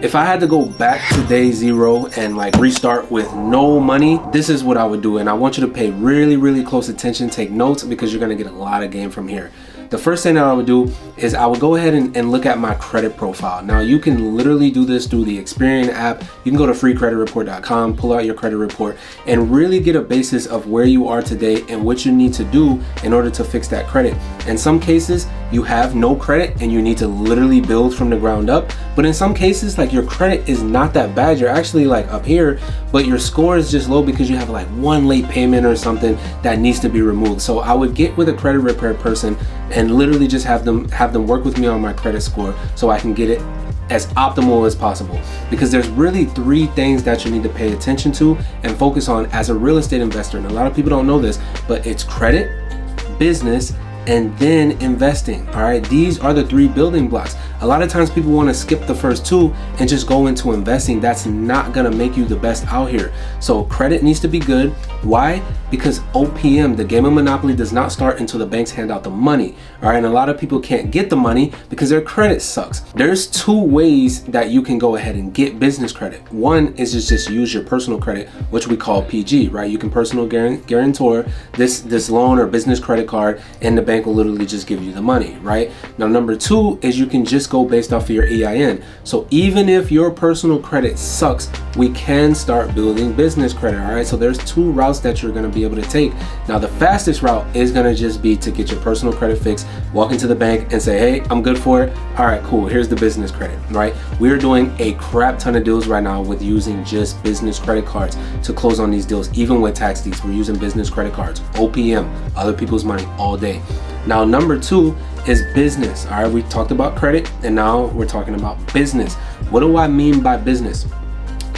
If I had to go back to day zero and like restart with no money, this is what I would do. And I want you to pay really close attention, take notes, because you're gonna get a lot of game from here. The first thing that I would do is I would go ahead and look at my credit profile. Now you can literally do this through the Experian app. You can go to freecreditreport.com, pull out your credit report, and really get a basis of where you are today and what you need to do in order to fix that credit. In some cases, you have no credit and you need to literally build from the ground up. But in some cases, like your credit is not that bad. You're actually like up here, but your score is just low because you have like one late payment or something that needs to be removed. So I would get with a credit repair person and literally just have them work with me on my credit score so I can get it as optimal as possible. Because there's really 3 things that you need to pay attention to and focus on as a real estate investor. And a lot of people don't know this, but it's credit, business, and then investing. All right, these are the 3 building blocks. A lot of times people want to skip the first 2 and just go into investing. That's not gonna make you the best out here. So credit needs to be good. Why? Because OPM, the game of Monopoly, does not start until the banks hand out the money. All right, and a lot of people can't get the money because their credit sucks. There's 2 ways that you can go ahead and get business credit. One is just use your personal credit, which we call PG, right? You can personal guarantor this loan or business credit card, and the bank will literally just give you the money, right? Now, number 2 is you can just go based off of your EIN. So even if your personal credit sucks, we can start building business credit. All right, so there's 2 routes that you're going to be able to take. Now, the fastest route is going to just be to get your personal credit fixed, walk into the bank and say, hey, I'm good for it. All right, cool, here's the business credit, right? We're doing a crap ton of deals right now with using just business credit cards to close on these deals. Even with tax deeds, we're using business credit cards, OPM, other people's money all day. Now, number 2 is business. All right, we talked about credit and now we're talking about business. What do I mean by business?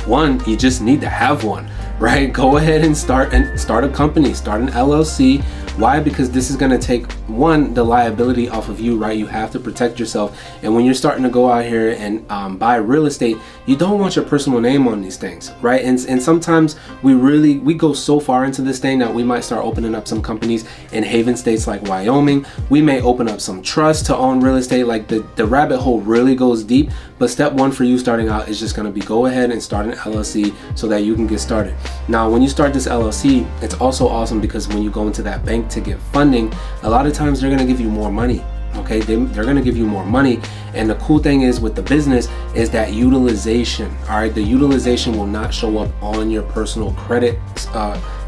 One, you just need to have one, right? Go ahead and start a company, start an LLC. Why? Because this is going to take, one, the liability off of you, right? You have to protect yourself. And when you're starting to go out here and buy real estate, you don't want your personal name on these things, right? And sometimes we go so far into this thing that we might start opening up some companies in haven states like Wyoming. We may open up some trusts to own real estate. Like the rabbit hole really goes deep. But step 1 for you starting out is just going to be go ahead and start an LLC so that you can get started. Now, when you start this LLC, it's also awesome because when you go into that bank to get funding, a lot of times they're going to give you more money. Okay, they're going to give you more money. And the cool thing is with the business is that utilization. All right, the utilization will not show up on your personal credit,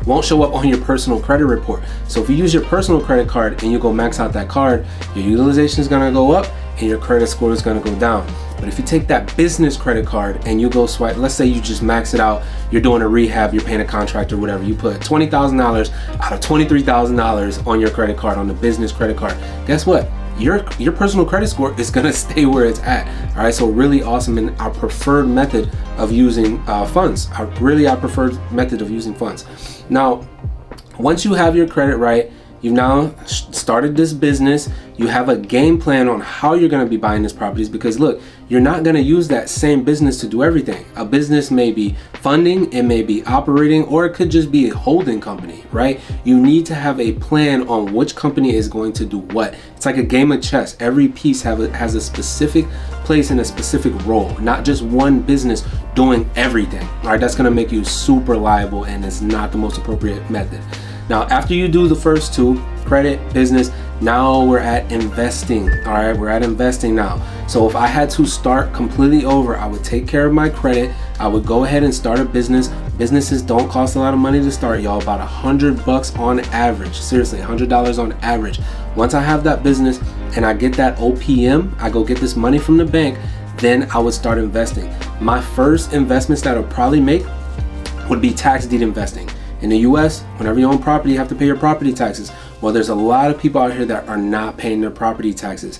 won't show up on your personal credit report. So if you use your personal credit card and you go max out that card, your utilization is going to go up and your credit score is going to go down. But if you take that business credit card and you go swipe, let's say you just max it out, you're doing a rehab, you're paying a contractor, whatever, you put $20,000 out of $23,000 on your credit card, on the business credit card. Guess what? Your personal credit score is gonna stay where it's at. All right, so really awesome. And our preferred method of using funds, our preferred method of using funds. Now, once you have your credit right, you've now started this business, you have a game plan on how you're going to be buying these properties, because look, you're not going to use that same business to do everything. A business may be funding, it may be operating, or it could just be a holding company, right? You need to have a plan on which company is going to do what. It's like a game of chess. Every piece has a specific place and a specific role, not just one business doing everything. All right, that's going to make you super liable, and it's not the most appropriate method. Now, after you do the first 2, credit, business, now we're at investing. All right, we're at investing now. So if I had to start completely over, I would take care of my credit. I would go ahead and start a business. Businesses don't cost a lot of money to start, y'all. About $100 on average. Seriously, $100 on average. Once I have that business and I get that OPM, I go get this money from the bank, then I would start investing. My first investments that I'll probably make would be tax deed investing. In the US, whenever you own property, you have to pay your property taxes. Well, there's a lot of people out here that are not paying their property taxes.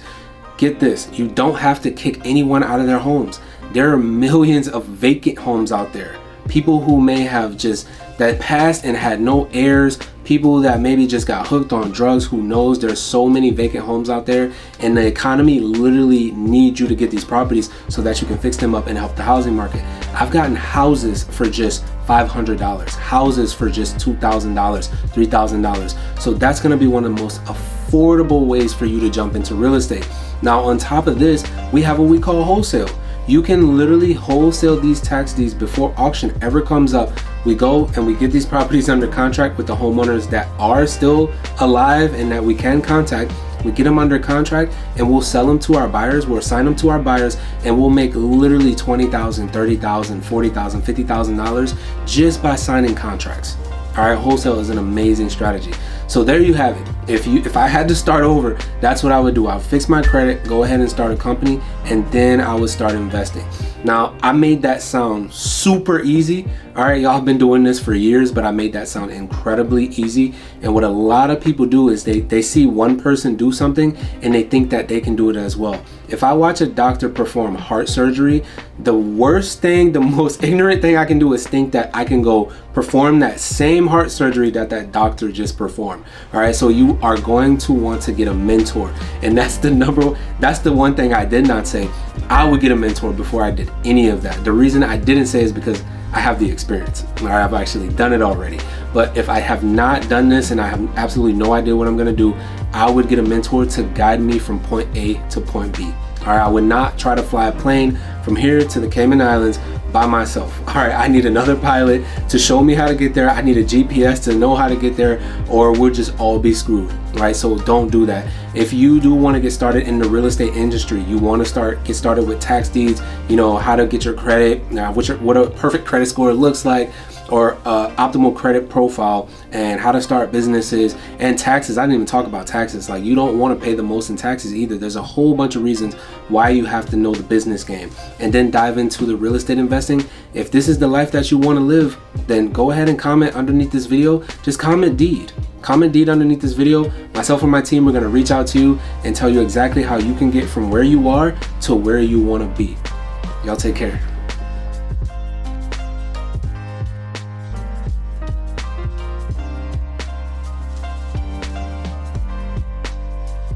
Get this, you don't have to kick anyone out of their homes. There are millions of vacant homes out there. People who may have just that passed and had no heirs, people that maybe just got hooked on drugs, who knows. There's so many vacant homes out there, and the economy literally needs you to get these properties so that you can fix them up and help the housing market. I've gotten houses for just $500, houses for just $2,000, $3,000. So that's gonna be one of the most affordable ways for you to jump into real estate. Now, on top of this, we have what we call wholesale. You can literally wholesale these tax deeds before auction ever comes up. We go and we get these properties under contract with the homeowners that are still alive and that we can contact. We get them under contract and we'll sell them to our buyers. We'll assign them to our buyers and we'll make literally $20,000, $30,000, $40,000, $50,000 just by signing contracts. All right, wholesale is an amazing strategy. So there you have it. If I had to start over, that's what I would do. I would fix my credit, go ahead and start a company, and then I would start investing. Now, I made that sound super easy. All right, y'all have been doing this for years, but I made that sound incredibly easy. And what a lot of people do is they see one person do something and they think that they can do it as well. If I watch a doctor perform heart surgery, the worst thing, the most ignorant thing I can do is think that I can go perform that same heart surgery that doctor just performed. All right, so you are going to want to get a mentor. And that's the one thing I did not say. I would get a mentor before I did any of that. The reason I didn't say is because I have the experience, or I've actually done it already. But if I have not done this and I have absolutely no idea what I'm gonna do, I would get a mentor to guide me from point A to point B. All right, I would not try to fly a plane from here to the Cayman Islands by myself. All right, I need another pilot to show me how to get there. I need a GPS to know how to get there, or we'll just all be screwed. Right, so don't do that. If you do want to get started in the real estate industry, you want to get started with tax deeds, you know, how to get your credit, what a perfect credit score looks like, or optimal credit profile, and how to start businesses and taxes. I didn't even talk about taxes. Like, you don't want to pay the most in taxes either. There's a whole bunch of reasons why you have to know the business game, and then dive into the real estate investing. If this is the life that you want to live, then go ahead and comment underneath this video. Just comment deed. Comment deed underneath this video. Myself and my team are going to reach out to you and tell you exactly how you can get from where you are to where you want to be. Y'all take care.